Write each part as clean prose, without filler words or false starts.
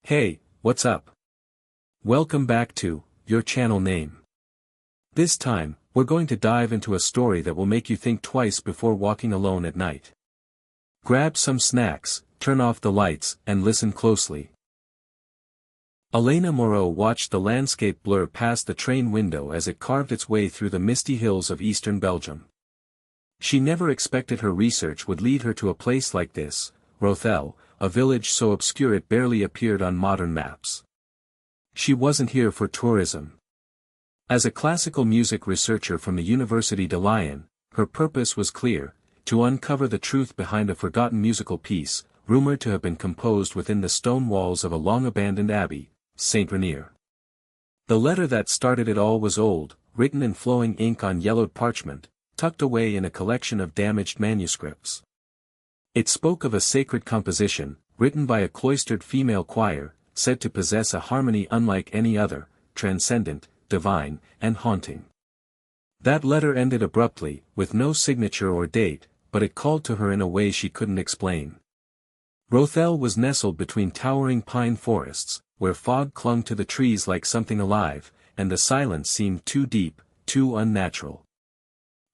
Hey, what's up? Welcome back to your channel name. This time, we're going to dive into a story that will make you think twice before walking alone at night. Grab some snacks, turn off the lights, and listen closely. Elena Moreau watched the landscape blur past the train window as it carved its way through the misty hills of eastern Belgium. She never expected her research would lead her to a place like this, Rothel, a village so obscure it barely appeared on modern maps. She wasn't here for tourism. As a classical music researcher from the Université de Lyon, her purpose was clear: to uncover the truth behind a forgotten musical piece, rumored to have been composed within the stone walls of a long-abandoned abbey, Saint-Renier. The letter that started it all was old, written in flowing ink on yellowed parchment, tucked away in a collection of damaged manuscripts. It spoke of a sacred composition, written by a cloistered female choir, said to possess a harmony unlike any other, transcendent, divine, and haunting. That letter ended abruptly, with no signature or date, but it called to her in a way she couldn't explain. Rothel was nestled between towering pine forests, where fog clung to the trees like something alive, and the silence seemed too deep, too unnatural.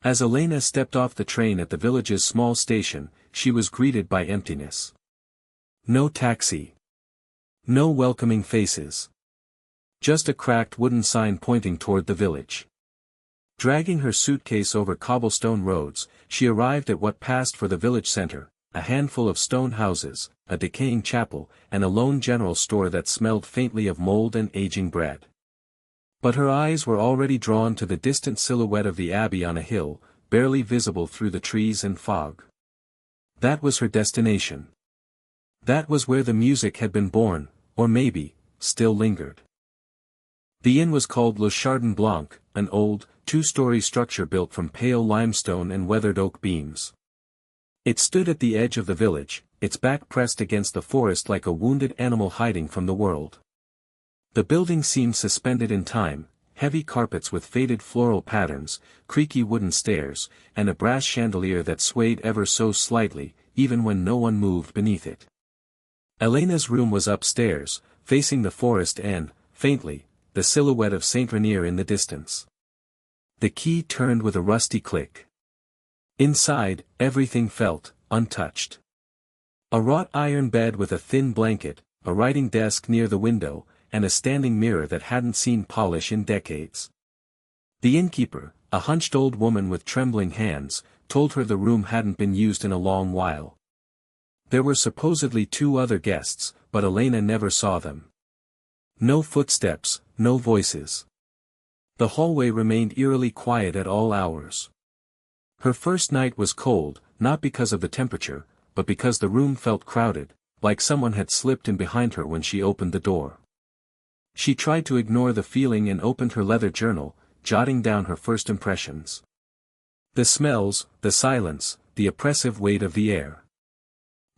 As Elena stepped off the train at the village's small station, she was greeted by emptiness. No taxi. No welcoming faces. Just a cracked wooden sign pointing toward the village. Dragging her suitcase over cobblestone roads, she arrived at what passed for the village center, a handful of stone houses, a decaying chapel, and a lone general store that smelled faintly of mold and aging bread. But her eyes were already drawn to the distant silhouette of the abbey on a hill, barely visible through the trees and fog. That was her destination. That was where the music had been born, or maybe, still lingered. The inn was called Le Chardon Blanc, an old, two-story structure built from pale limestone and weathered oak beams. It stood at the edge of the village, its back pressed against the forest like a wounded animal hiding from the world. The building seemed suspended in time, heavy carpets with faded floral patterns, creaky wooden stairs, and a brass chandelier that swayed ever so slightly, even when no one moved beneath it. Elena's room was upstairs, facing the forest and, faintly, the silhouette of Saint-Renier in the distance. The key turned with a rusty click. Inside, everything felt untouched. A wrought iron bed with a thin blanket, a writing desk near the window, and a standing mirror that hadn't seen polish in decades. The innkeeper, a hunched old woman with trembling hands, told her the room hadn't been used in a long while. There were supposedly 2 other guests, but Elena never saw them. No footsteps, no voices. The hallway remained eerily quiet at all hours. Her first night was cold, not because of the temperature, but because the room felt crowded, like someone had slipped in behind her when she opened the door. She tried to ignore the feeling and opened her leather journal, jotting down her first impressions. The smells, the silence, the oppressive weight of the air.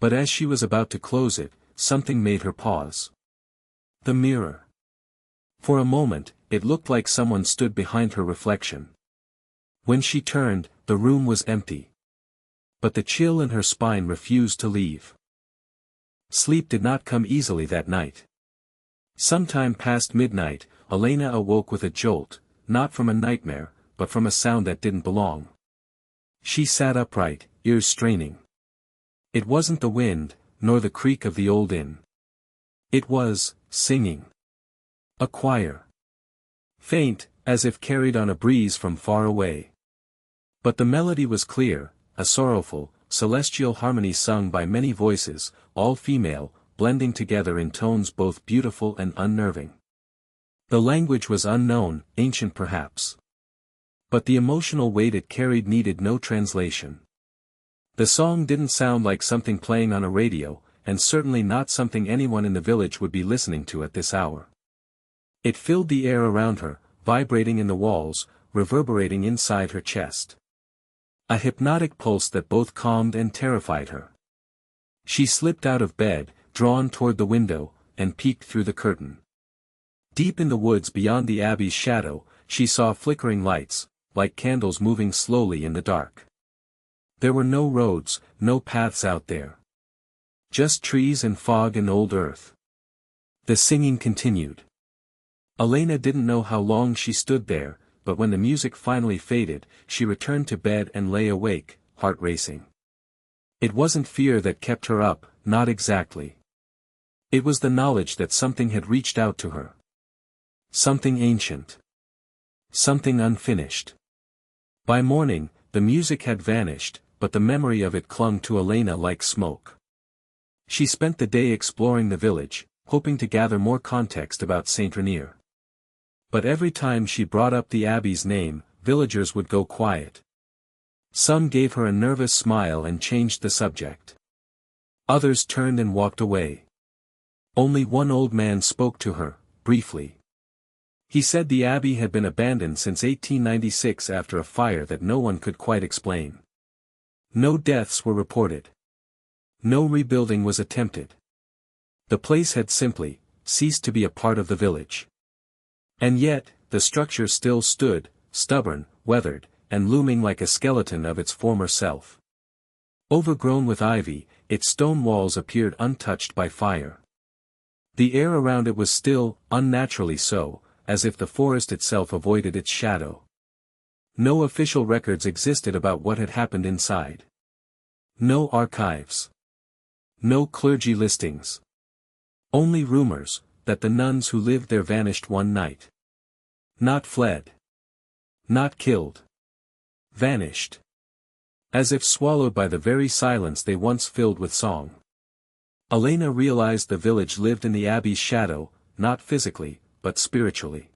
But as she was about to close it, something made her pause. The mirror. For a moment, it looked like someone stood behind her reflection. When she turned, the room was empty. But the chill in her spine refused to leave. Sleep did not come easily that night. Sometime past midnight, Elena awoke with a jolt, not from a nightmare, but from a sound that didn't belong. She sat upright, ears straining. It wasn't the wind, nor the creak of the old inn. It was singing. A choir. Faint, as if carried on a breeze from far away. But the melody was clear, a sorrowful, celestial harmony sung by many voices, all female, blending together in tones both beautiful and unnerving. The language was unknown, ancient perhaps. But the emotional weight it carried needed no translation. The song didn't sound like something playing on a radio, and certainly not something anyone in the village would be listening to at this hour. It filled the air around her, vibrating in the walls, reverberating inside her chest. A hypnotic pulse that both calmed and terrified her. She slipped out of bed, drawn toward the window, and peeked through the curtain. Deep in the woods beyond the abbey's shadow, she saw flickering lights, like candles moving slowly in the dark. There were no roads, no paths out there. Just trees and fog and old earth. The singing continued. Elena didn't know how long she stood there, but when the music finally faded, she returned to bed and lay awake, heart racing. It wasn't fear that kept her up, not exactly. It was the knowledge that something had reached out to her. Something ancient. Something unfinished. By morning, the music had vanished, but the memory of it clung to Elena like smoke. She spent the day exploring the village, hoping to gather more context about Saint-Renier. But every time she brought up the abbey's name, villagers would go quiet. Some gave her a nervous smile and changed the subject. Others turned and walked away. Only one old man spoke to her, briefly. He said the abbey had been abandoned since 1896 after a fire that no one could quite explain. No deaths were reported. No rebuilding was attempted. The place had simply ceased to be a part of the village. And yet, the structure still stood, stubborn, weathered, and looming like a skeleton of its former self. Overgrown with ivy, its stone walls appeared untouched by fire. The air around it was still, unnaturally so, as if the forest itself avoided its shadow. No official records existed about what had happened inside. No archives. No clergy listings. Only rumors, that the nuns who lived there vanished one night. Not fled. Not killed. Vanished. As if swallowed by the very silence they once filled with song. Elena realized the village lived in the abbey's shadow, not physically, but spiritually.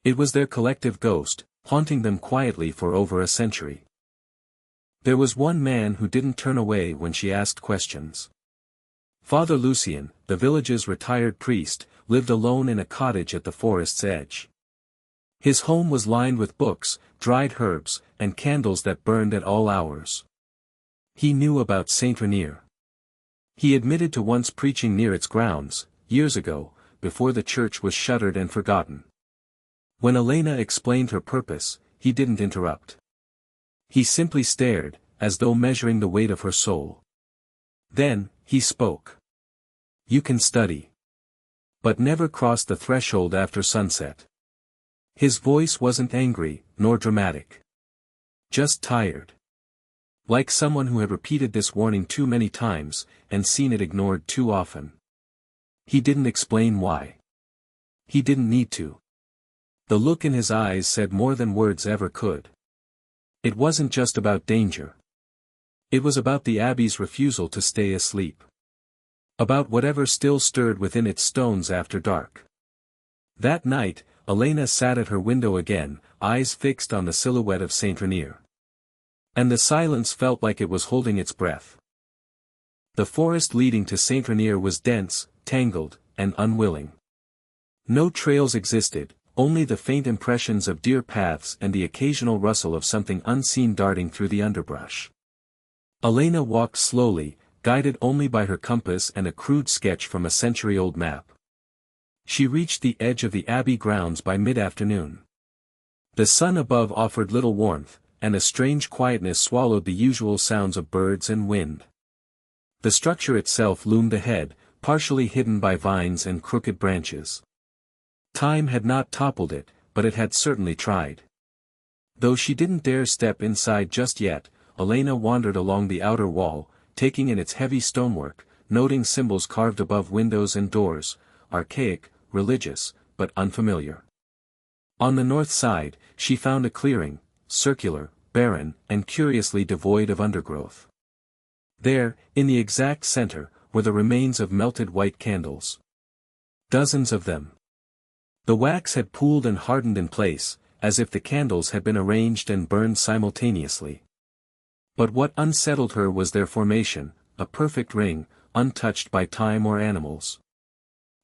It was their collective ghost, haunting them quietly for over a century. There was one man who didn't turn away when she asked questions. Father Lucien, the village's retired priest, lived alone in a cottage at the forest's edge. His home was lined with books, dried herbs, and candles that burned at all hours. He knew about Saint-Renier. He admitted to once preaching near its grounds, years ago, before the church was shuttered and forgotten. When Elena explained her purpose, he didn't interrupt. He simply stared, as though measuring the weight of her soul. Then, he spoke. You can study. But never cross the threshold after sunset. His voice wasn't angry, nor dramatic. Just tired. Like someone who had repeated this warning too many times, and seen it ignored too often. He didn't explain why. He didn't need to. The look in his eyes said more than words ever could. It wasn't just about danger. It was about the abbey's refusal to stay asleep. About whatever still stirred within its stones after dark. That night, Elena sat at her window again, eyes fixed on the silhouette of Saint-Renier. And the silence felt like it was holding its breath. The forest leading to Saint-Renier was dense, tangled, and unwilling. No trails existed, only the faint impressions of deer paths and the occasional rustle of something unseen darting through the underbrush. Elena walked slowly, guided only by her compass and a crude sketch from a century-old map. She reached the edge of the abbey grounds by mid-afternoon. The sun above offered little warmth, and a strange quietness swallowed the usual sounds of birds and wind. The structure itself loomed ahead, partially hidden by vines and crooked branches. Time had not toppled it, but it had certainly tried. Though she didn't dare step inside just yet, Elena wandered along the outer wall, taking in its heavy stonework, noting symbols carved above windows and doors, archaic, religious, but unfamiliar. On the north side, she found a clearing, circular, barren, and curiously devoid of undergrowth. There, in the exact center, were the remains of melted white candles. Dozens of them. The wax had pooled and hardened in place, as if the candles had been arranged and burned simultaneously. But what unsettled her was their formation, a perfect ring, untouched by time or animals.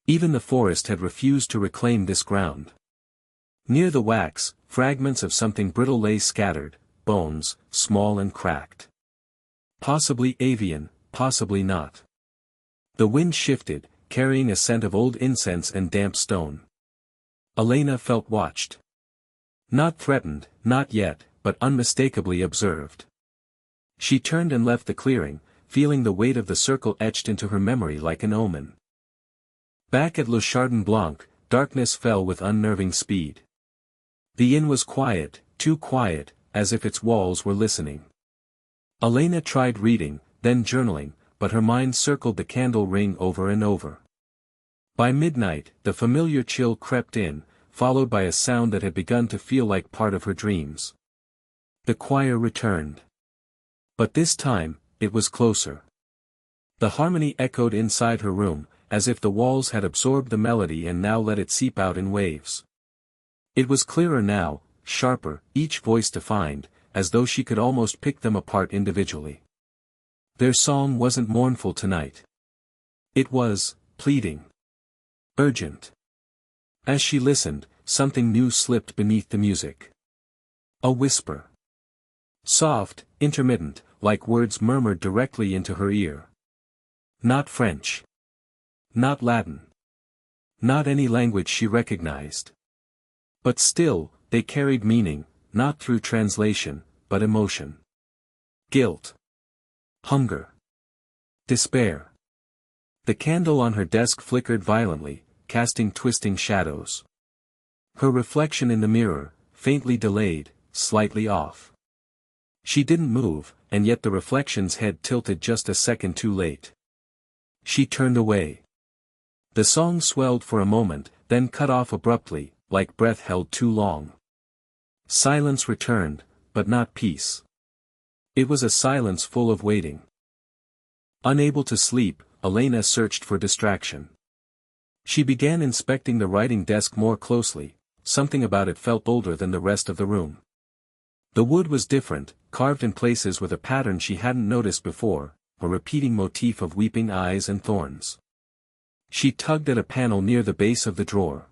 Even the forest had refused to reclaim this ground. Near the wax, fragments of something brittle lay scattered, bones, small and cracked. Possibly avian, possibly not. The wind shifted, carrying a scent of old incense and damp stone. Elena felt watched. Not threatened, not yet, but unmistakably observed. She turned and left the clearing, feeling the weight of the circle etched into her memory like an omen. Back at Le Chardon Blanc, darkness fell with unnerving speed. The inn was quiet, too quiet, as if its walls were listening. Elena tried reading, then journaling, but her mind circled the candle ring over and over. By midnight, the familiar chill crept in, followed by a sound that had begun to feel like part of her dreams. The choir returned. But this time, it was closer. The harmony echoed inside her room, as if the walls had absorbed the melody and now let it seep out in waves. It was clearer now, sharper, each voice defined, as though she could almost pick them apart individually. Their song wasn't mournful tonight. It was, pleading. Urgent. As she listened, something new slipped beneath the music. A whisper. Soft, intermittent, like words murmured directly into her ear. Not French. Not Latin. Not any language she recognized. But still, they carried meaning, not through translation, but emotion. Guilt. Hunger. Despair. The candle on her desk flickered violently, casting twisting shadows. Her reflection in the mirror, faintly delayed, slightly off. She didn't move, and yet the reflection's head tilted just a second too late. She turned away. The song swelled for a moment, then cut off abruptly, like breath held too long. Silence returned, but not peace. It was a silence full of waiting. Unable to sleep, Elena searched for distraction. She began inspecting the writing desk more closely. Something about it felt older than the rest of the room. The wood was different, carved in places with a pattern she hadn't noticed before, a repeating motif of weeping eyes and thorns. She tugged at a panel near the base of the drawer.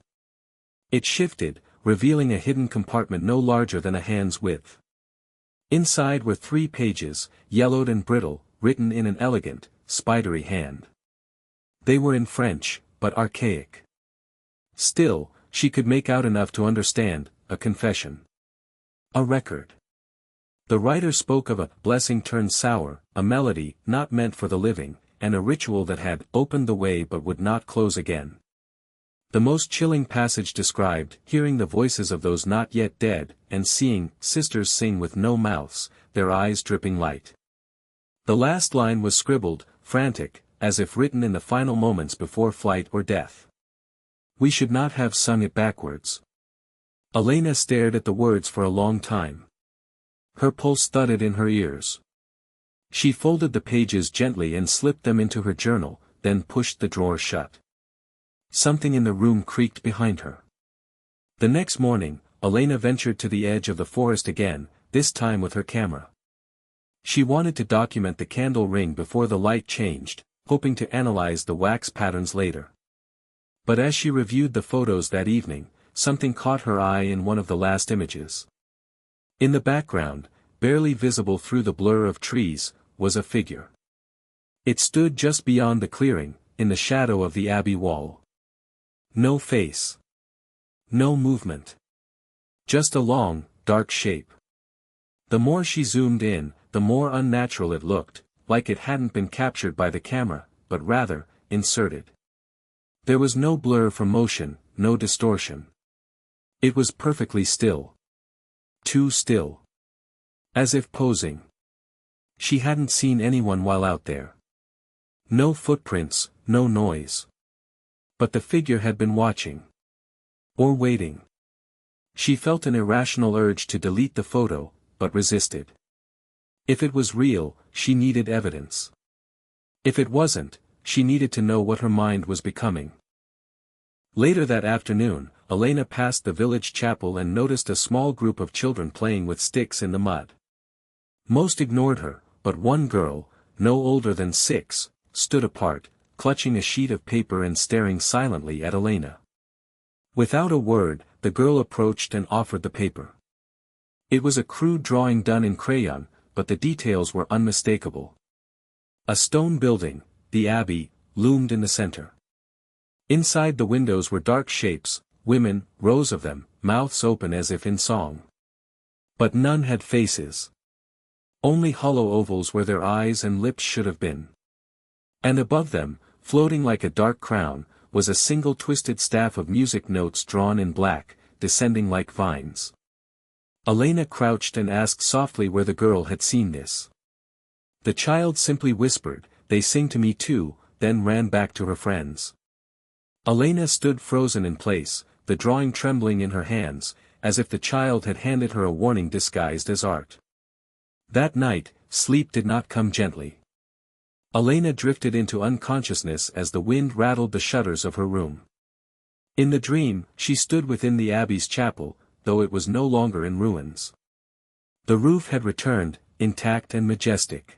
It shifted, revealing a hidden compartment no larger than a hand's width. Inside were 3 pages, yellowed and brittle, written in an elegant, spidery hand. They were in French, but archaic. Still, she could make out enough to understand, a confession. A record. The writer spoke of a blessing turned sour, a melody not meant for the living, and a ritual that had opened the way but would not close again. The most chilling passage described hearing the voices of those not yet dead, and seeing sisters sing with no mouths, their eyes dripping light. The last line was scribbled, frantic, as if written in the final moments before flight or death. We should not have sung it backwards. Elena stared at the words for a long time. Her pulse thudded in her ears. She folded the pages gently and slipped them into her journal, then pushed the drawer shut. Something in the room creaked behind her. The next morning, Elena ventured to the edge of the forest again, this time with her camera. She wanted to document the candle ring before the light changed, hoping to analyze the wax patterns later. But as she reviewed the photos that evening, something caught her eye in one of the last images. In the background, barely visible through the blur of trees, was a figure. It stood just beyond the clearing, in the shadow of the abbey wall. No face. No movement. Just a long, dark shape. The more she zoomed in, the more unnatural it looked, like it hadn't been captured by the camera, but rather, inserted. There was no blur from motion, no distortion. It was perfectly still. Too still. As if posing. She hadn't seen anyone while out there. No footprints, no noise. But the figure had been watching. Or waiting. She felt an irrational urge to delete the photo, but resisted. If it was real, she needed evidence. If it wasn't, she needed to know what her mind was becoming. Later that afternoon, Elena passed the village chapel and noticed a small group of children playing with sticks in the mud. Most ignored her, but one girl, no older than 6, stood apart, clutching a sheet of paper and staring silently at Elena. Without a word, the girl approached and offered the paper. It was a crude drawing done in crayon, but the details were unmistakable. A stone building, the abbey, loomed in the center. Inside the windows were dark shapes, women, rows of them, mouths open as if in song. But none had faces. Only hollow ovals where their eyes and lips should have been. And above them, floating like a dark crown, was a single twisted staff of music notes drawn in black, descending like vines. Elena crouched and asked softly where the girl had seen this. The child simply whispered, "They sing to me too," then ran back to her friends. Elena stood frozen in place, the drawing trembling in her hands, as if the child had handed her a warning disguised as art. That night, sleep did not come gently. Elena drifted into unconsciousness as the wind rattled the shutters of her room. In the dream, she stood within the abbey's chapel, though it was no longer in ruins. The roof had returned, intact and majestic.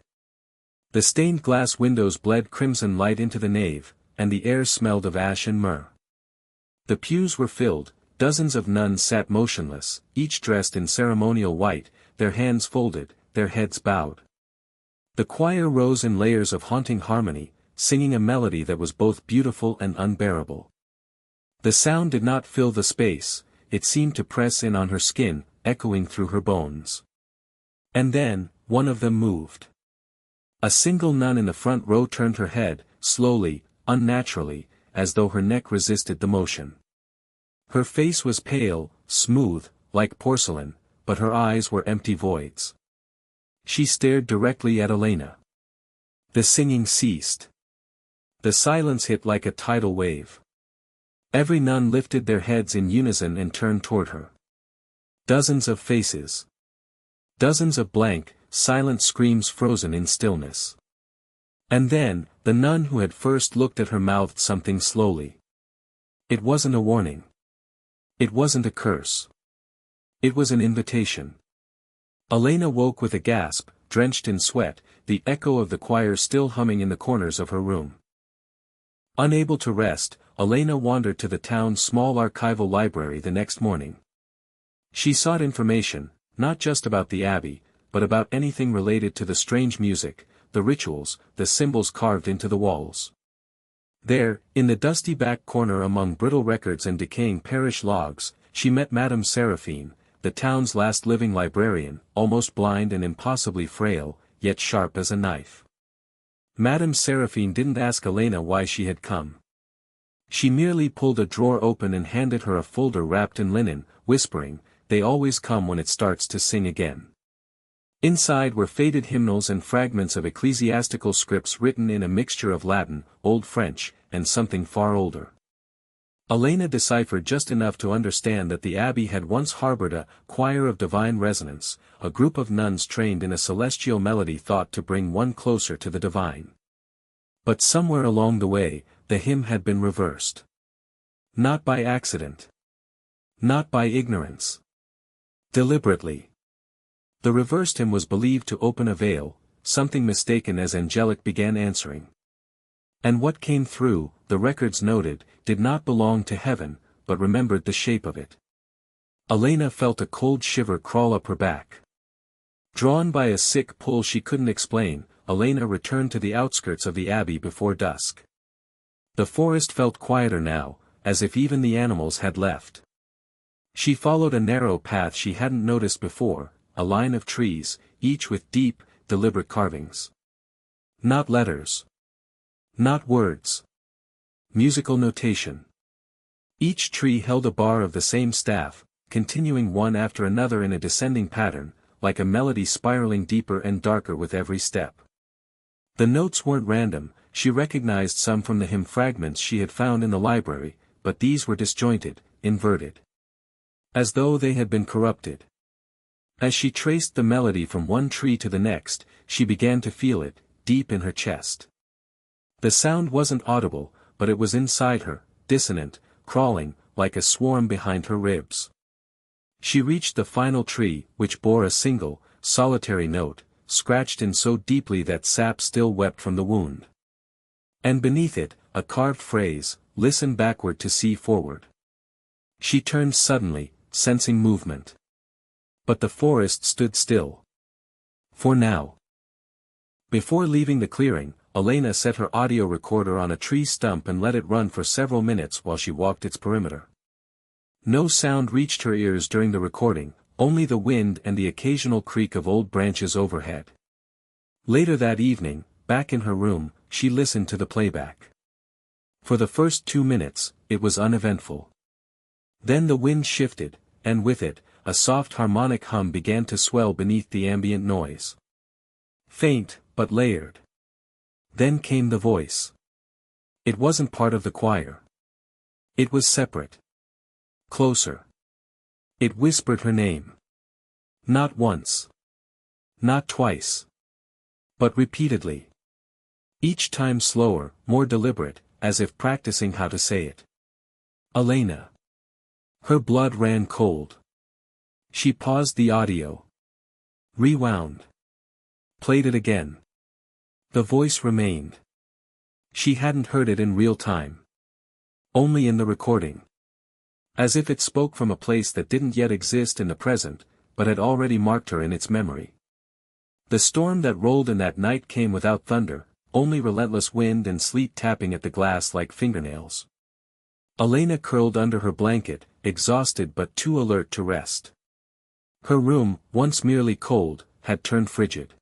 The stained glass windows bled crimson light into the nave, and the air smelled of ash and myrrh. The pews were filled, dozens of nuns sat motionless, each dressed in ceremonial white, their hands folded, their heads bowed. The choir rose in layers of haunting harmony, singing a melody that was both beautiful and unbearable. The sound did not fill the space, it seemed to press in on her skin, echoing through her bones. And then, one of them moved. A single nun in the front row turned her head, slowly, unnaturally, as though her neck resisted the motion. Her face was pale, smooth, like porcelain, but her eyes were empty voids. She stared directly at Elena. The singing ceased. The silence hit like a tidal wave. Every nun lifted their heads in unison and turned toward her. Dozens of faces. Dozens of blank, silent screams frozen in stillness. And then, the nun who had first looked at her mouthed something slowly. It wasn't a warning. It wasn't a curse. It was an invitation. Elena woke with a gasp, drenched in sweat, the echo of the choir still humming in the corners of her room. Unable to rest, Elena wandered to the town's small archival library the next morning. She sought information, not just about the abbey, but about anything related to the strange music, the rituals, the symbols carved into the walls. There, in the dusty back corner among brittle records and decaying parish logs, she met Madame Seraphine, the town's last living librarian, almost blind and impossibly frail, yet sharp as a knife. Madame Seraphine didn't ask Elena why she had come. She merely pulled a drawer open and handed her a folder wrapped in linen, whispering, "They always come when it starts to sing again." Inside were faded hymnals and fragments of ecclesiastical scripts written in a mixture of Latin, Old French, and something far older. Elena deciphered just enough to understand that the abbey had once harbored a choir of divine resonance, a group of nuns trained in a celestial melody thought to bring one closer to the divine. But somewhere along the way, the hymn had been reversed. Not by accident. Not by ignorance. Deliberately. The reversed hymn was believed to open a veil, something mistaken as angelic began answering. And what came through, the records noted, did not belong to heaven, but remembered the shape of it. Elena felt a cold shiver crawl up her back. Drawn by a sick pull she couldn't explain, Elena returned to the outskirts of the abbey before dusk. The forest felt quieter now, as if even the animals had left. She followed a narrow path she hadn't noticed before, a line of trees, each with deep, deliberate carvings. Not letters. Not words. Musical notation. Each tree held a bar of the same staff, continuing one after another in a descending pattern, like a melody spiraling deeper and darker with every step. The notes weren't random, she recognized some from the hymn fragments she had found in the library, but these were disjointed, inverted. As though they had been corrupted. As she traced the melody from one tree to the next, she began to feel it, deep in her chest. The sound wasn't audible, but it was inside her, dissonant, crawling, like a swarm behind her ribs. She reached the final tree, which bore a single, solitary note, scratched in so deeply that sap still wept from the wound. And beneath it, a carved phrase, "Listen backward to see forward." She turned suddenly, sensing movement. But the forest stood still. For now. Before leaving the clearing, Elena set her audio recorder on a tree stump and let it run for several minutes while she walked its perimeter. No sound reached her ears during the recording, only the wind and the occasional creak of old branches overhead. Later that evening, back in her room, she listened to the playback. For the first 2 minutes, it was uneventful. Then the wind shifted, and with it, a soft harmonic hum began to swell beneath the ambient noise. Faint, but layered. Then came the voice. It wasn't part of the choir. It was separate. Closer. It whispered her name. Not once. Not twice. But repeatedly. Each time slower, more deliberate, as if practicing how to say it. Elena. Her blood ran cold. She paused the audio. Rewound. Played it again. The voice remained. She hadn't heard it in real time. Only in the recording. As if it spoke from a place that didn't yet exist in the present, but had already marked her in its memory. The storm that rolled in that night came without thunder, only relentless wind and sleet tapping at the glass like fingernails. Elena curled under her blanket, exhausted but too alert to rest. Her room, once merely cold, had turned frigid.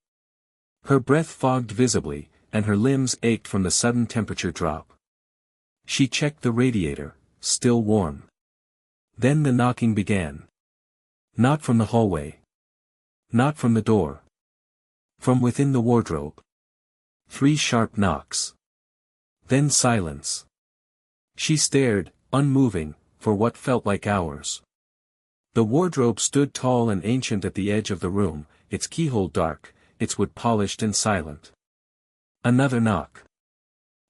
Her breath fogged visibly, and her limbs ached from the sudden temperature drop. She checked the radiator, still warm. Then the knocking began. Not from the hallway. Not from the door. From within the wardrobe. 3 sharp knocks. Then silence. She stared, unmoving, for what felt like hours. The wardrobe stood tall and ancient at the edge of the room, its keyhole dark, its wood polished and silent. Another knock.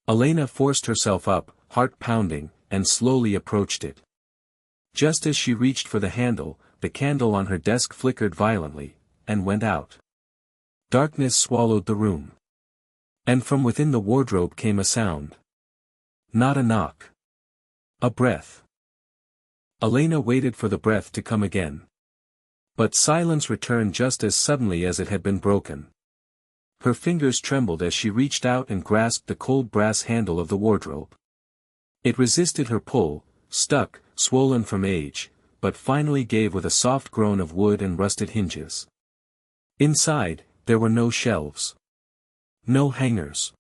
Elena forced herself up, heart pounding, and slowly approached it. Just as she reached for the handle, the candle on her desk flickered violently, and went out. Darkness swallowed the room. And from within the wardrobe came a sound. Not a knock. A breath. Elena waited for the breath to come again. But silence returned just as suddenly as it had been broken. Her fingers trembled as she reached out and grasped the cold brass handle of the wardrobe. It resisted her pull, stuck, swollen from age, but finally gave with a soft groan of wood and rusted hinges. Inside, there were no shelves. No hangers.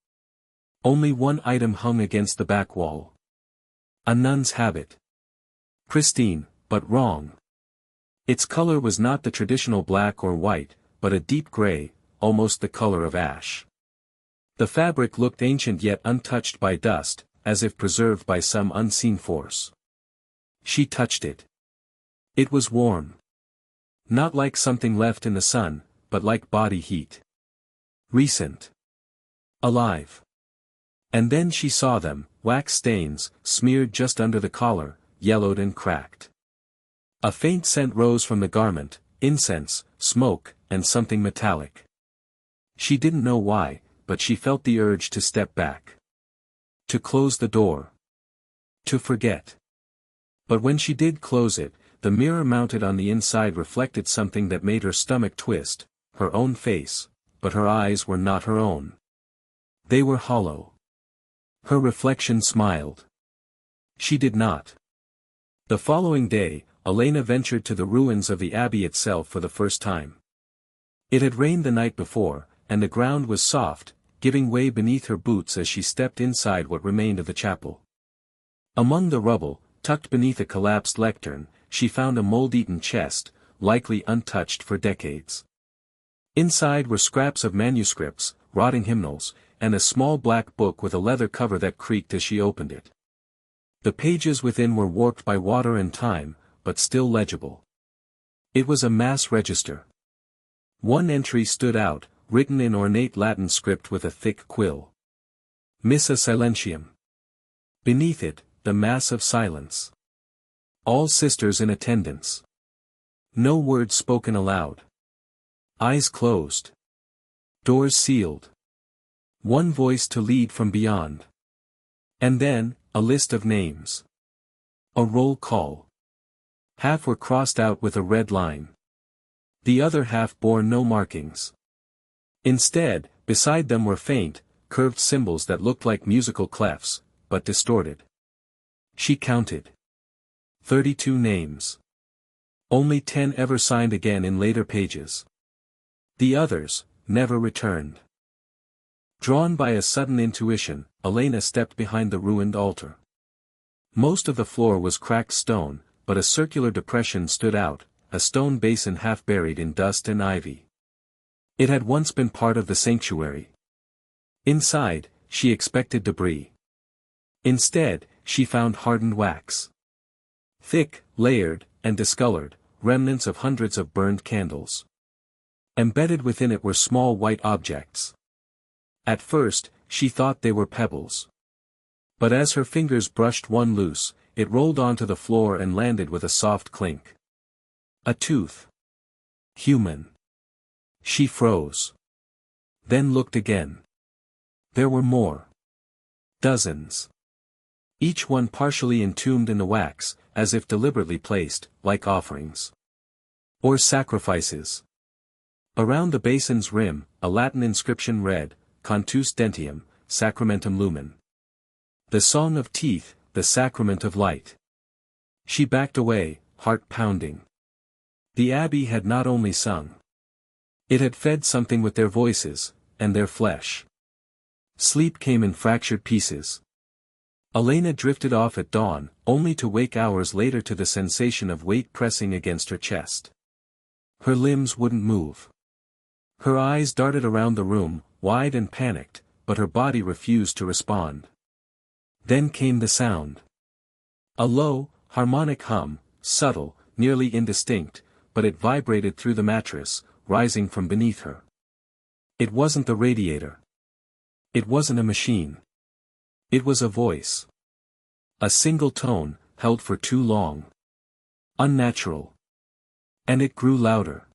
Only one item hung against the back wall. A nun's habit. Pristine, but wrong. Its color was not the traditional black or white, but a deep gray, almost the color of ash. The fabric looked ancient yet untouched by dust, as if preserved by some unseen force. She touched it. It was warm. Not like something left in the sun, but like body heat. Recent. Alive. And then she saw them, wax stains, smeared just under the collar, yellowed and cracked. A faint scent rose from the garment, incense, smoke, and something metallic. She didn't know why, but she felt the urge to step back. To close the door. To forget. But when she did close it, the mirror mounted on the inside reflected something that made her stomach twist, her own face, but her eyes were not her own. They were hollow. Her reflection smiled. She did not. The following day, Elena ventured to the ruins of the abbey itself for the first time. It had rained the night before, and the ground was soft, giving way beneath her boots as she stepped inside what remained of the chapel. Among the rubble, tucked beneath a collapsed lectern, she found a mold-eaten chest, likely untouched for decades. Inside were scraps of manuscripts, rotting hymnals, and a small black book with a leather cover that creaked as she opened it. The pages within were warped by water and time, but still legible. It was a mass register. One entry stood out, written in ornate Latin script with a thick quill. Missa Silentium. Beneath it, the Mass of Silence. All sisters in attendance. No words spoken aloud. Eyes closed. Doors sealed. One voice to lead from beyond. And then, a list of names. A roll call. Half were crossed out with a red line. The other half bore no markings. Instead, beside them were faint, curved symbols that looked like musical clefs, but distorted. She counted. 32 names. Only 10 ever signed again in later pages. The others, never returned. Drawn by a sudden intuition, Elena stepped behind the ruined altar. Most of the floor was cracked stone, but a circular depression stood out, a stone basin half buried in dust and ivy. It had once been part of the sanctuary. Inside, she expected debris. Instead, she found hardened wax. Thick, layered, and discolored, remnants of hundreds of burned candles. Embedded within it were small white objects. At first, she thought they were pebbles. But as her fingers brushed one loose, it rolled onto the floor and landed with a soft clink. A tooth. Human. She froze. Then looked again. There were more. Dozens. Each one partially entombed in the wax, as if deliberately placed, like offerings. Or sacrifices. Around the basin's rim, a Latin inscription read, Cantus Dentium, Sacramentum Lumen. The song of teeth, the sacrament of light. She backed away, heart pounding. The abbey had not only sung. It had fed something with their voices, and their flesh. Sleep came in fractured pieces. Elena drifted off at dawn, only to wake hours later to the sensation of weight pressing against her chest. Her limbs wouldn't move. Her eyes darted around the room, wide and panicked, but her body refused to respond. Then came the sound. A low, harmonic hum, subtle, nearly indistinct, but it vibrated through the mattress, rising from beneath her. It wasn't the radiator. It wasn't a machine. It was a voice. A single tone, held for too long. Unnatural. And it grew louder.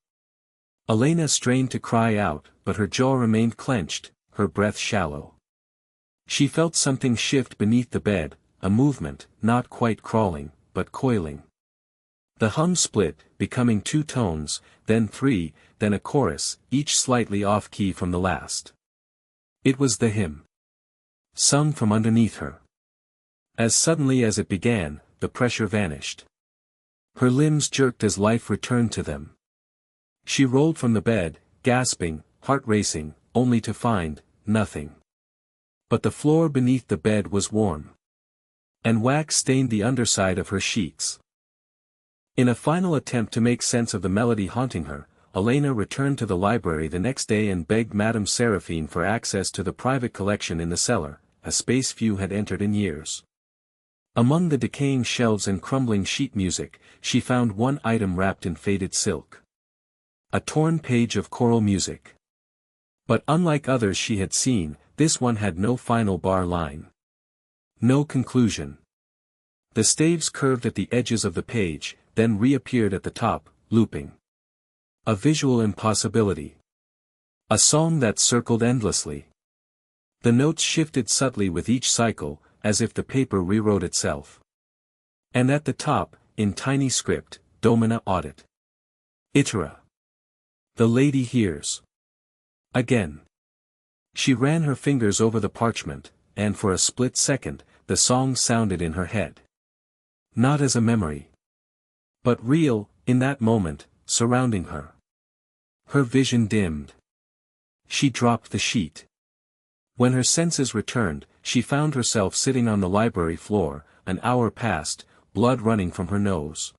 Elena strained to cry out, but her jaw remained clenched, her breath shallow. She felt something shift beneath the bed, a movement, not quite crawling, but coiling. The hum split, becoming two tones, then three, then a chorus, each slightly off-key from the last. It was the hymn. Sung from underneath her. As suddenly as it began, the pressure vanished. Her limbs jerked as life returned to them. She rolled from the bed, gasping, heart racing, only to find nothing. But the floor beneath the bed was warm. And wax stained the underside of her sheets. In a final attempt to make sense of the melody haunting her, Elena returned to the library the next day and begged Madame Seraphine for access to the private collection in the cellar, a space few had entered in years. Among the decaying shelves and crumbling sheet music, she found one item wrapped in faded silk. A torn page of choral music. But unlike others she had seen, this one had no final bar line. No conclusion. The staves curved at the edges of the page, then reappeared at the top, looping. A visual impossibility. A song that circled endlessly. The notes shifted subtly with each cycle, as if the paper rewrote itself. And at the top, in tiny script, Domina audit. Itera. The lady hears. Again. She ran her fingers over the parchment, and for a split second, the song sounded in her head. Not as a memory. But real, in that moment, surrounding her. Her vision dimmed. She dropped the sheet. When her senses returned, she found herself sitting on the library floor, an hour passed, blood running from her nose.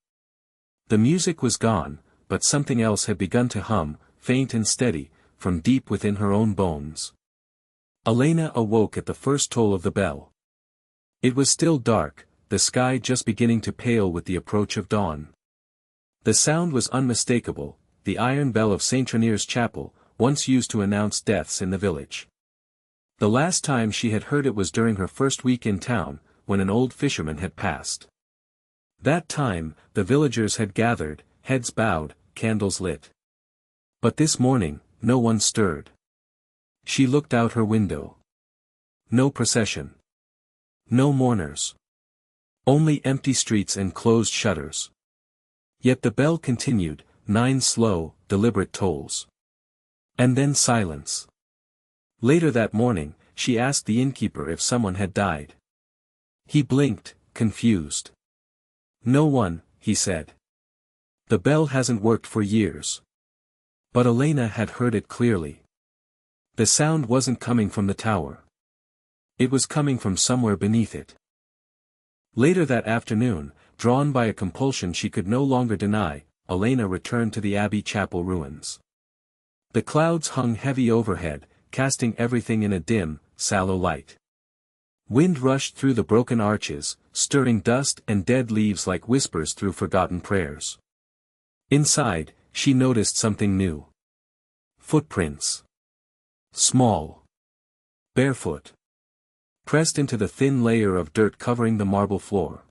The music was gone, but something else had begun to hum, faint and steady, from deep within her own bones. Elena awoke at the first toll of the bell. It was still dark, the sky just beginning to pale with the approach of dawn. The sound was unmistakable, the iron bell of Saint-Renier's chapel, once used to announce deaths in the village. The last time she had heard it was during her first week in town, when an old fisherman had passed. That time, the villagers had gathered, heads bowed, candles lit. But this morning, no one stirred. She looked out her window. No procession. No mourners. Only empty streets and closed shutters. Yet the bell continued, 9 slow, deliberate tolls. And then silence. Later that morning, she asked the innkeeper if someone had died. He blinked, confused. No one, he said. The bell hasn't worked for years. But Elena had heard it clearly. The sound wasn't coming from the tower. It was coming from somewhere beneath it. Later that afternoon, drawn by a compulsion she could no longer deny, Elena returned to the Abbey chapel ruins. The clouds hung heavy overhead, casting everything in a dim, sallow light. Wind rushed through the broken arches, stirring dust and dead leaves like whispers through forgotten prayers. Inside, she noticed something new. Footprints. Small. Barefoot. Pressed into the thin layer of dirt covering the marble floor.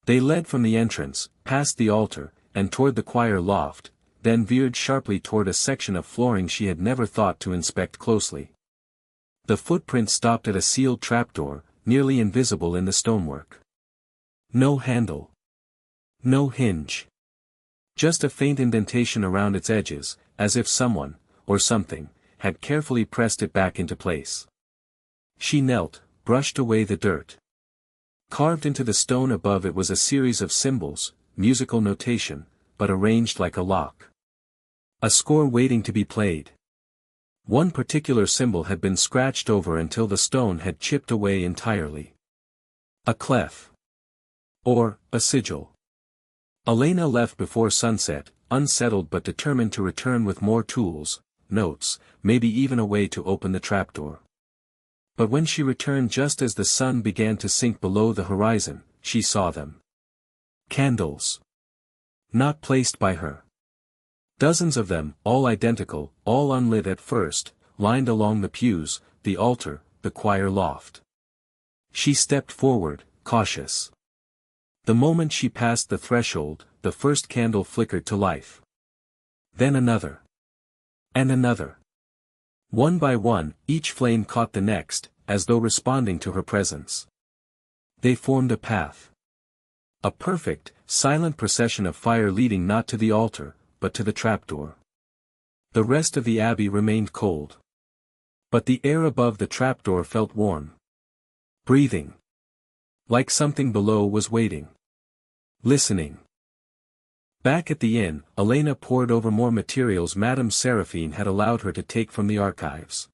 They led from the entrance, past the altar, and toward the choir loft, then veered sharply toward a section of flooring she had never thought to inspect closely. The footprint stopped at a sealed trapdoor, nearly invisible in the stonework. No handle. No hinge. Just a faint indentation around its edges, as if someone, or something, had carefully pressed it back into place. She knelt, brushed away the dirt. Carved into the stone above it was a series of symbols, musical notation, but arranged like a lock. A score waiting to be played. One particular symbol had been scratched over until the stone had chipped away entirely. A clef. Or, a sigil. Elena left before sunset, unsettled but determined to return with more tools, notes, maybe even a way to open the trapdoor. But when she returned just as the sun began to sink below the horizon, she saw them. Candles. Not placed by her. Dozens of them, all identical, all unlit at first, lined along the pews, the altar, the choir loft. She stepped forward, cautious. The moment she passed the threshold, the first candle flickered to life. Then another. And another. One by one, each flame caught the next, as though responding to her presence. They formed a path. A perfect, silent procession of fire leading not to the altar, but to the trapdoor. The rest of the abbey remained cold. But the air above the trapdoor felt warm. Breathing. Like something below was waiting. Listening. Back at the inn, Elena pored over more materials Madame Seraphine had allowed her to take from the archives.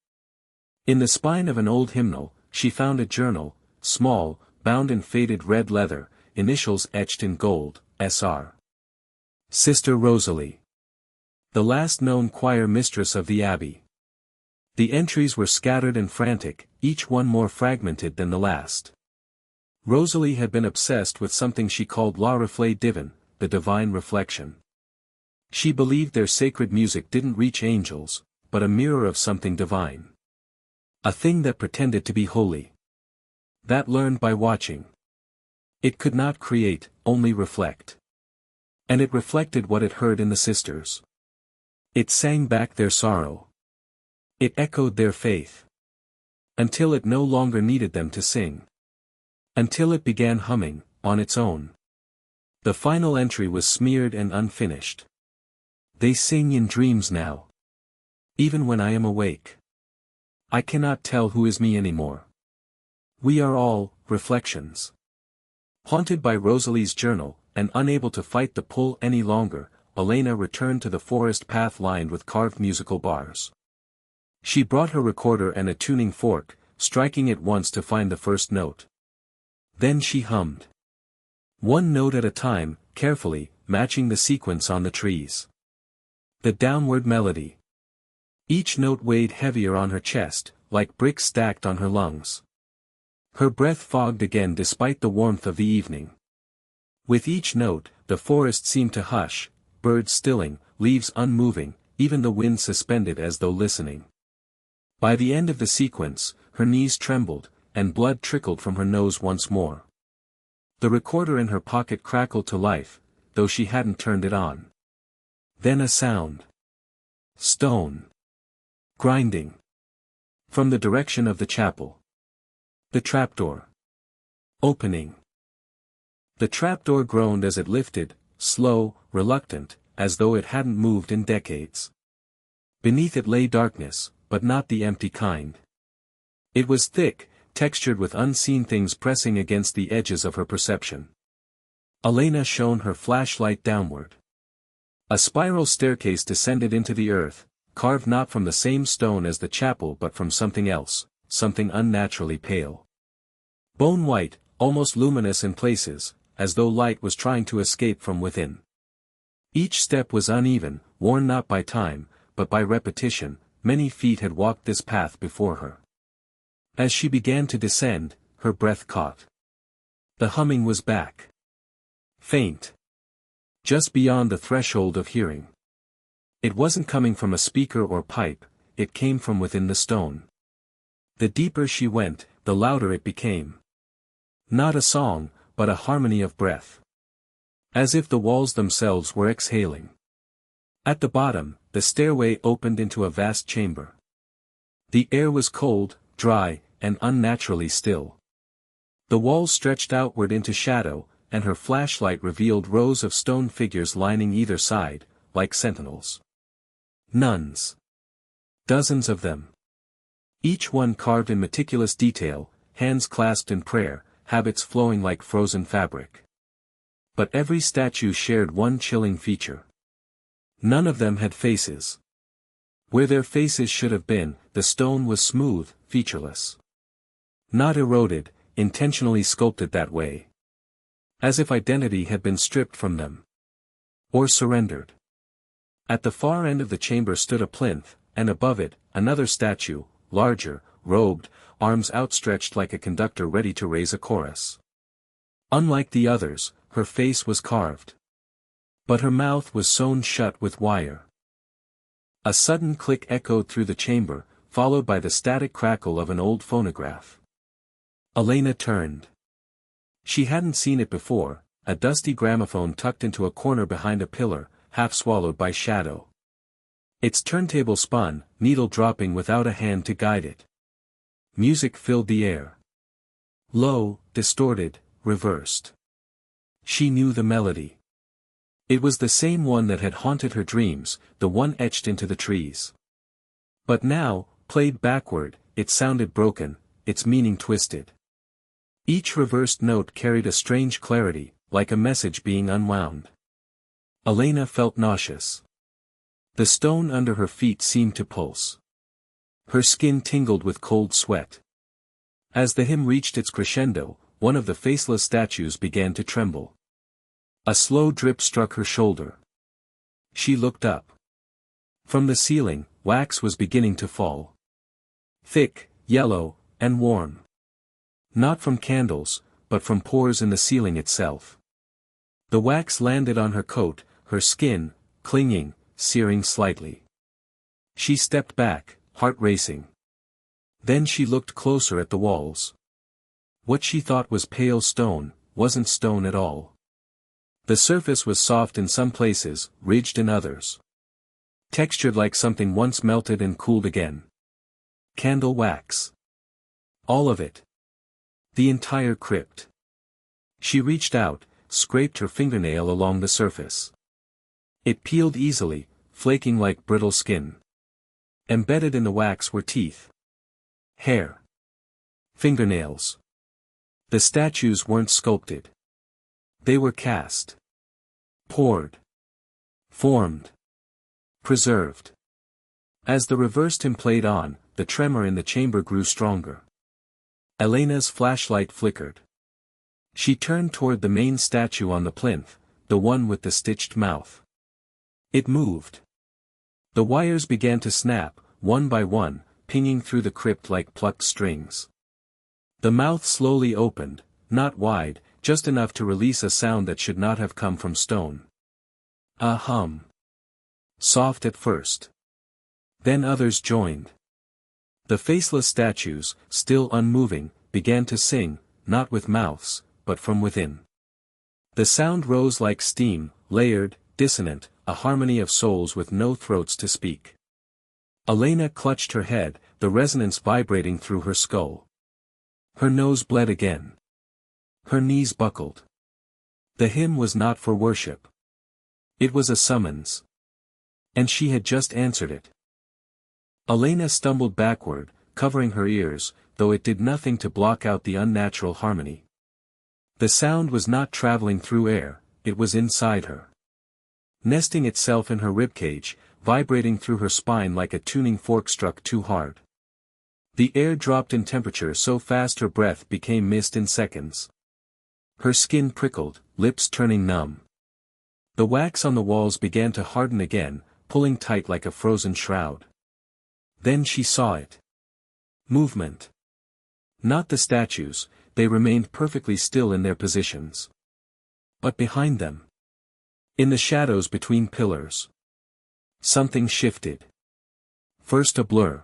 In the spine of an old hymnal, she found a journal, small, bound in faded red leather, initials etched in gold, Sr. Sister Rosalie. The last known choir mistress of the abbey. The entries were scattered and frantic, each one more fragmented than the last. Rosalie had been obsessed with something she called la reflet divin, the divine reflection. She believed their sacred music didn't reach angels, but a mirror of something divine. A thing that pretended to be holy. That learned by watching. It could not create, only reflect. And it reflected what it heard in the sisters. It sang back their sorrow. It echoed their faith. Until it no longer needed them to sing. Until it began humming, on its own. The final entry was smeared and unfinished. They sing in dreams now. Even when I am awake. I cannot tell who is me anymore. We are all, reflections. Haunted by Rosalie's journal, and unable to fight the pull any longer, Elena returned to the forest path lined with carved musical bars. She brought her recorder and a tuning fork, striking it once to find the first note. Then she hummed. One note at a time, carefully, matching the sequence on the trees. The downward melody. Each note weighed heavier on her chest, like bricks stacked on her lungs. Her breath fogged again despite the warmth of the evening. With each note, the forest seemed to hush, birds stilling, leaves unmoving, even the wind suspended as though listening. By the end of the sequence, her knees trembled, and blood trickled from her nose once more. The recorder in her pocket crackled to life, though she hadn't turned it on. Then a sound. Stone. Grinding. From the direction of the chapel. The trapdoor. Opening. The trapdoor groaned as it lifted, slow, reluctant, as though it hadn't moved in decades. Beneath it lay darkness, but not the empty kind. It was thick, textured with unseen things pressing against the edges of her perception. Elena shone her flashlight downward. A spiral staircase descended into the earth, carved not from the same stone as the chapel but from something else, something unnaturally pale. Bone white, almost luminous in places, as though light was trying to escape from within. Each step was uneven, worn not by time, but by repetition. Many feet had walked this path before her. As she began to descend, her breath caught. The humming was back. Faint. Just beyond the threshold of hearing. It wasn't coming from a speaker or pipe, it came from within the stone. The deeper she went, the louder it became. Not a song, but a harmony of breath. As if the walls themselves were exhaling. At the bottom, the stairway opened into a vast chamber. The air was cold, dry, and unnaturally still. The walls stretched outward into shadow, and her flashlight revealed rows of stone figures lining either side, like sentinels. Nuns. Dozens of them. Each one carved in meticulous detail, hands clasped in prayer, habits flowing like frozen fabric. But every statue shared one chilling feature. None of them had faces. Where their faces should have been, the stone was smooth, featureless. Not eroded, intentionally sculpted that way. As if identity had been stripped from them. Or surrendered. At the far end of the chamber stood a plinth, and above it, another statue, larger, robed, arms outstretched like a conductor ready to raise a chorus. Unlike the others, her face was carved. But her mouth was sewn shut with wire. A sudden click echoed through the chamber, followed by the static crackle of an old phonograph. Elena turned. She hadn't seen it before, a dusty gramophone tucked into a corner behind a pillar, half swallowed by shadow. Its turntable spun, needle dropping without a hand to guide it. Music filled the air. Low, distorted, reversed. She knew the melody. It was the same one that had haunted her dreams, the one etched into the trees. But now, played backward, it sounded broken, its meaning twisted. Each reversed note carried a strange clarity, like a message being unwound. Elena felt nauseous. The stone under her feet seemed to pulse. Her skin tingled with cold sweat. As the hymn reached its crescendo, one of the faceless statues began to tremble. A slow drip struck her shoulder. She looked up. From the ceiling, wax was beginning to fall. Thick, yellow, and warm. Not from candles, but from pores in the ceiling itself. The wax landed on her coat, her skin, clinging, searing slightly. She stepped back, heart racing. Then she looked closer at the walls. What she thought was pale stone, wasn't stone at all. The surface was soft in some places, ridged in others. Textured like something once melted and cooled again. Candle wax. All of it. The entire crypt. She reached out, scraped her fingernail along the surface. It peeled easily, flaking like brittle skin. Embedded in the wax were teeth. Hair. Fingernails. The statues weren't sculpted. They were cast. Poured. Formed. Preserved. As the reversed hymn played on, the tremor in the chamber grew stronger. Elena's flashlight flickered. She turned toward the main statue on the plinth, the one with the stitched mouth. It moved. The wires began to snap, one by one, pinging through the crypt like plucked strings. The mouth slowly opened, not wide, just enough to release a sound that should not have come from stone. A hum. Soft at first. Then others joined. The faceless statues, still unmoving, began to sing, not with mouths, but from within. The sound rose like steam, layered, dissonant, a harmony of souls with no throats to speak. Elena clutched her head, the resonance vibrating through her skull. Her nose bled again. Her knees buckled. The hymn was not for worship. It was a summons. And she had just answered it. Elena stumbled backward, covering her ears, though it did nothing to block out the unnatural harmony. The sound was not traveling through air, it was inside her. Nesting itself in her ribcage, vibrating through her spine like a tuning fork struck too hard. The air dropped in temperature so fast her breath became mist in seconds. Her skin prickled, lips turning numb. The wax on the walls began to harden again, pulling tight like a frozen shroud. Then she saw it. Movement. Not the statues, they remained perfectly still in their positions. But behind them. In the shadows between pillars. Something shifted. First a blur.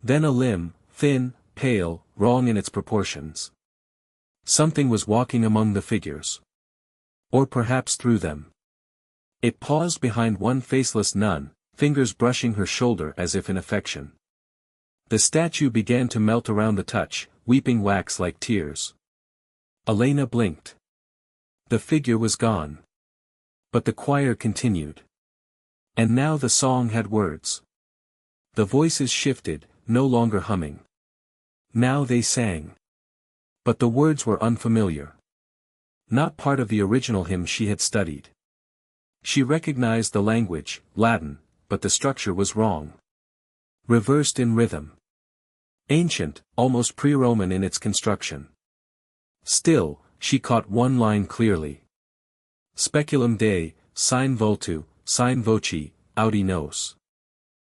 Then a limb, thin, pale, wrong in its proportions. Something was walking among the figures. Or perhaps through them. It paused behind one faceless nun, fingers brushing her shoulder as if in affection. The statue began to melt around the touch, weeping wax like tears. Elena blinked. The figure was gone. But the choir continued. And now the song had words. The voices shifted, no longer humming. Now they sang. But the words were unfamiliar. Not part of the original hymn she had studied. She recognized the language, Latin, but the structure was wrong. Reversed in rhythm. Ancient, almost pre-Roman in its construction. Still, she caught one line clearly. Speculum Dei, sine vultu, sine voci, audi nos.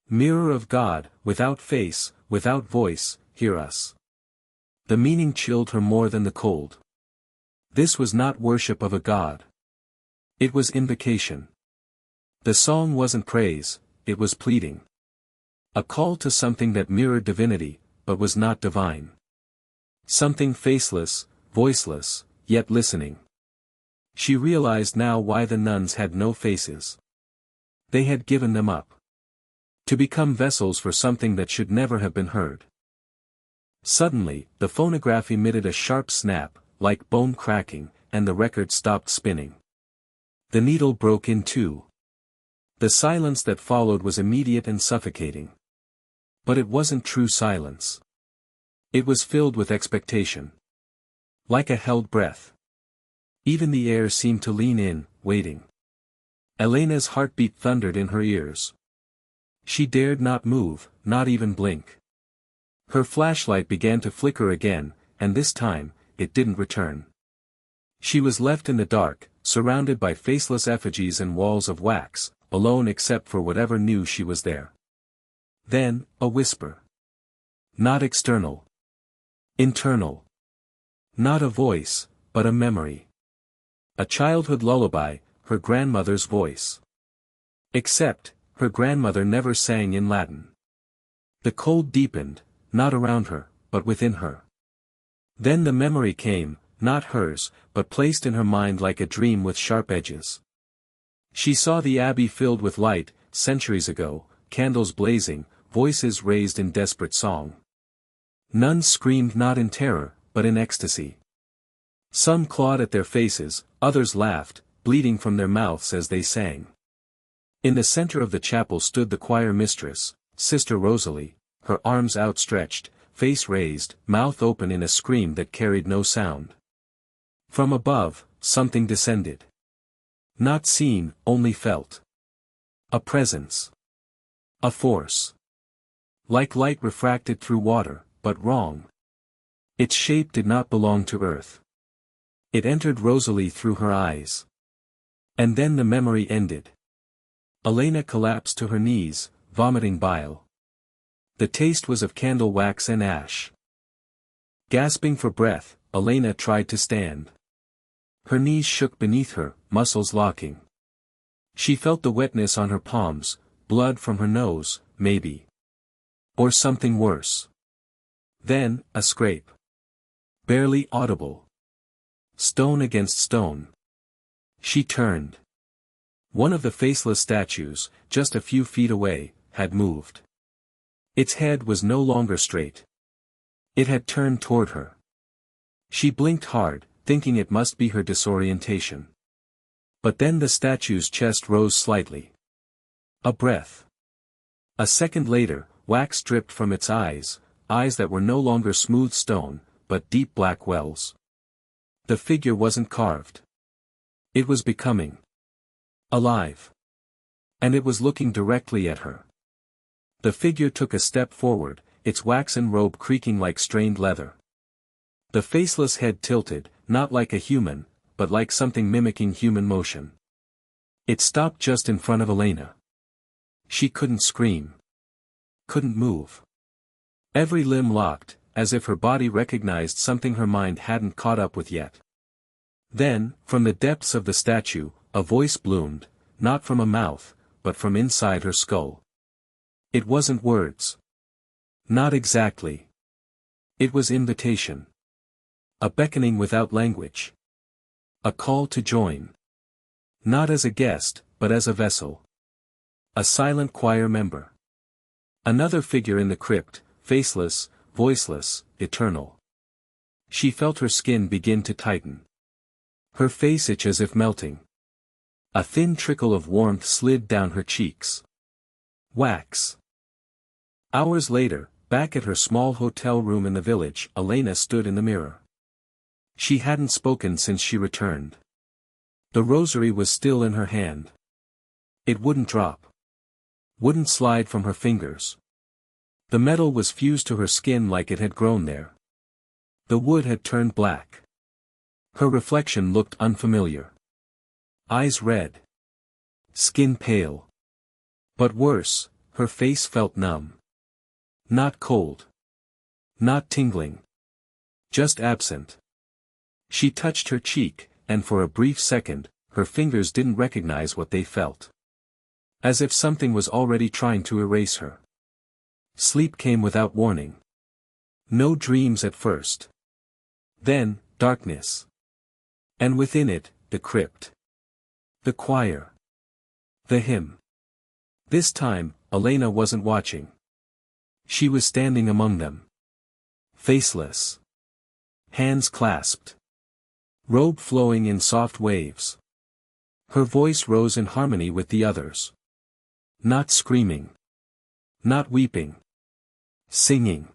Mirror of God, without face, without voice, hear us. The meaning chilled her more than the cold. This was not worship of a god. It was invocation. The song wasn't praise, it was pleading. A call to something that mirrored divinity, but was not divine. Something faceless, voiceless, yet listening. She realized now why the nuns had no faces. They had given them up. To become vessels for something that should never have been heard. Suddenly, the phonograph emitted a sharp snap, like bone cracking, and the record stopped spinning. The needle broke in two. The silence that followed was immediate and suffocating. But it wasn't true silence. It was filled with expectation. Like a held breath. Even the air seemed to lean in, waiting. Elena's heartbeat thundered in her ears. She dared not move, not even blink. Her flashlight began to flicker again, and this time, it didn't return. She was left in the dark, surrounded by faceless effigies and walls of wax, alone except for whatever knew she was there. Then, a whisper. Not external. Internal. Not a voice, but a memory. A childhood lullaby, her grandmother's voice. Except, her grandmother never sang in Latin. The cold deepened, not around her, but within her. Then the memory came, not hers, but placed in her mind like a dream with sharp edges. She saw the abbey filled with light, centuries ago, candles blazing, voices raised in desperate song. Nuns screamed not in terror, but in ecstasy. Some clawed at their faces, others laughed, bleeding from their mouths as they sang. In the center of the chapel stood the choir mistress, Sister Rosalie, her arms outstretched, face raised, mouth open in a scream that carried no sound. From above, something descended. Not seen, only felt. A presence. A force. Like light refracted through water, but wrong. Its shape did not belong to earth. It entered Rosalie through her eyes. And then the memory ended. Elena collapsed to her knees, vomiting bile. The taste was of candle wax and ash. Gasping for breath, Elena tried to stand. Her knees shook beneath her, muscles locking. She felt the wetness on her palms, blood from her nose, maybe. Or something worse. Then, a scrape. Barely audible. Stone against stone. She turned. One of the faceless statues, just a few feet away, had moved. Its head was no longer straight. It had turned toward her. She blinked hard, thinking it must be her disorientation. But then the statue's chest rose slightly. A breath. A second later, wax dripped from its eyes, eyes that were no longer smooth stone, but deep black wells. The figure wasn't carved. It was becoming alive. And it was looking directly at her. The figure took a step forward, its waxen robe creaking like strained leather. The faceless head tilted, not like a human, but like something mimicking human motion. It stopped just in front of Elena. She couldn't scream. Couldn't move. Every limb locked, as if her body recognized something her mind hadn't caught up with yet. Then, from the depths of the statue, a voice bloomed, not from a mouth, but from inside her skull. It wasn't words. Not exactly. It was invitation. A beckoning without language. A call to join. Not as a guest, but as a vessel. A silent choir member. Another figure in the crypt, faceless, voiceless, eternal. She felt her skin begin to tighten. Her face itch as if melting. A thin trickle of warmth slid down her cheeks. Wax. Hours later, back at her small hotel room in the village, Elena stood in the mirror. She hadn't spoken since she returned. The rosary was still in her hand. It wouldn't drop. Wouldn't slide from her fingers. The metal was fused to her skin like it had grown there. The wood had turned black. Her reflection looked unfamiliar. Eyes red. Skin pale. But worse, her face felt numb. Not cold. Not tingling. Just absent. She touched her cheek, and for a brief second, her fingers didn't recognize what they felt. As if something was already trying to erase her. Sleep came without warning. No dreams at first. Then, darkness. And within it, the crypt. The choir. The hymn. This time, Elena wasn't watching. She was standing among them. Faceless. Hands clasped. Robe flowing in soft waves. Her voice rose in harmony with the others. Not screaming. Not weeping. Singing.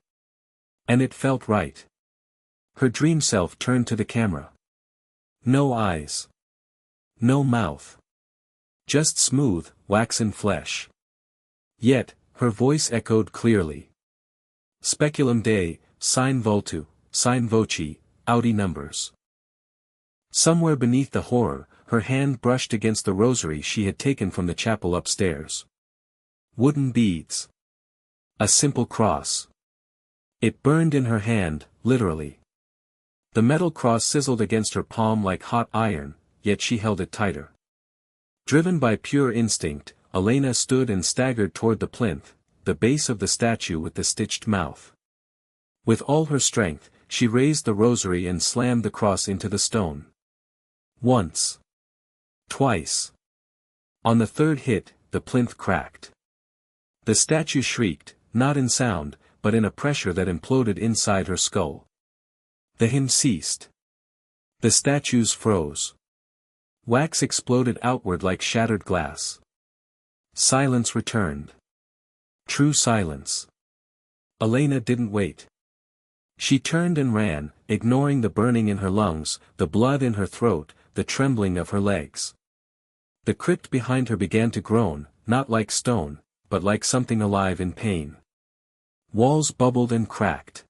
And it felt right. Her dream self turned to the camera. No eyes. No mouth. Just smooth, waxen flesh. Yet, her voice echoed clearly. Speculum Dei, sine vultu, sine voci, audi numbers. Somewhere beneath the horror, her hand brushed against the rosary she had taken from the chapel upstairs. Wooden beads. A simple cross. It burned in her hand, literally. The metal cross sizzled against her palm like hot iron, yet she held it tighter. Driven by pure instinct, Elena stood and staggered toward the plinth, the base of the statue with the stitched mouth. With all her strength, she raised the rosary and slammed the cross into the stone. Once. Twice. On the third hit, the plinth cracked. The statue shrieked, not in sound, but in a pressure that imploded inside her skull. The hymn ceased. The statues froze. Wax exploded outward like shattered glass. Silence returned. True silence. Elena didn't wait. She turned and ran, ignoring the burning in her lungs, the blood in her throat, the trembling of her legs. The crypt behind her began to groan, not like stone, but like something alive in pain. Walls bubbled and cracked.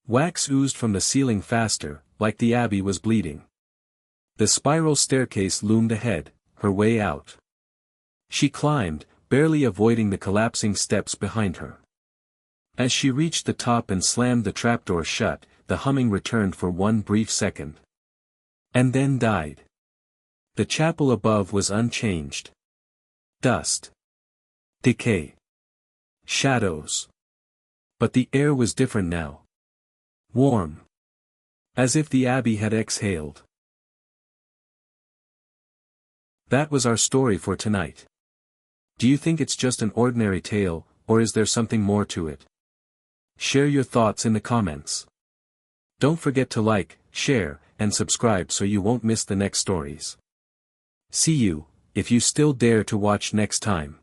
Wax oozed from the ceiling faster, like the abbey was bleeding. The spiral staircase loomed ahead, her way out. She climbed, barely avoiding the collapsing steps behind her. As she reached the top and slammed the trapdoor shut, the humming returned for one brief second. And then died. The chapel above was unchanged. Dust. Decay. Shadows. But the air was different now. Warm. As if the abbey had exhaled. That was our story for tonight. Do you think it's just an ordinary tale, or is there something more to it? Share your thoughts in the comments. Don't forget to like, share, and subscribe so you won't miss the next stories. See you, if you still dare to watch next time.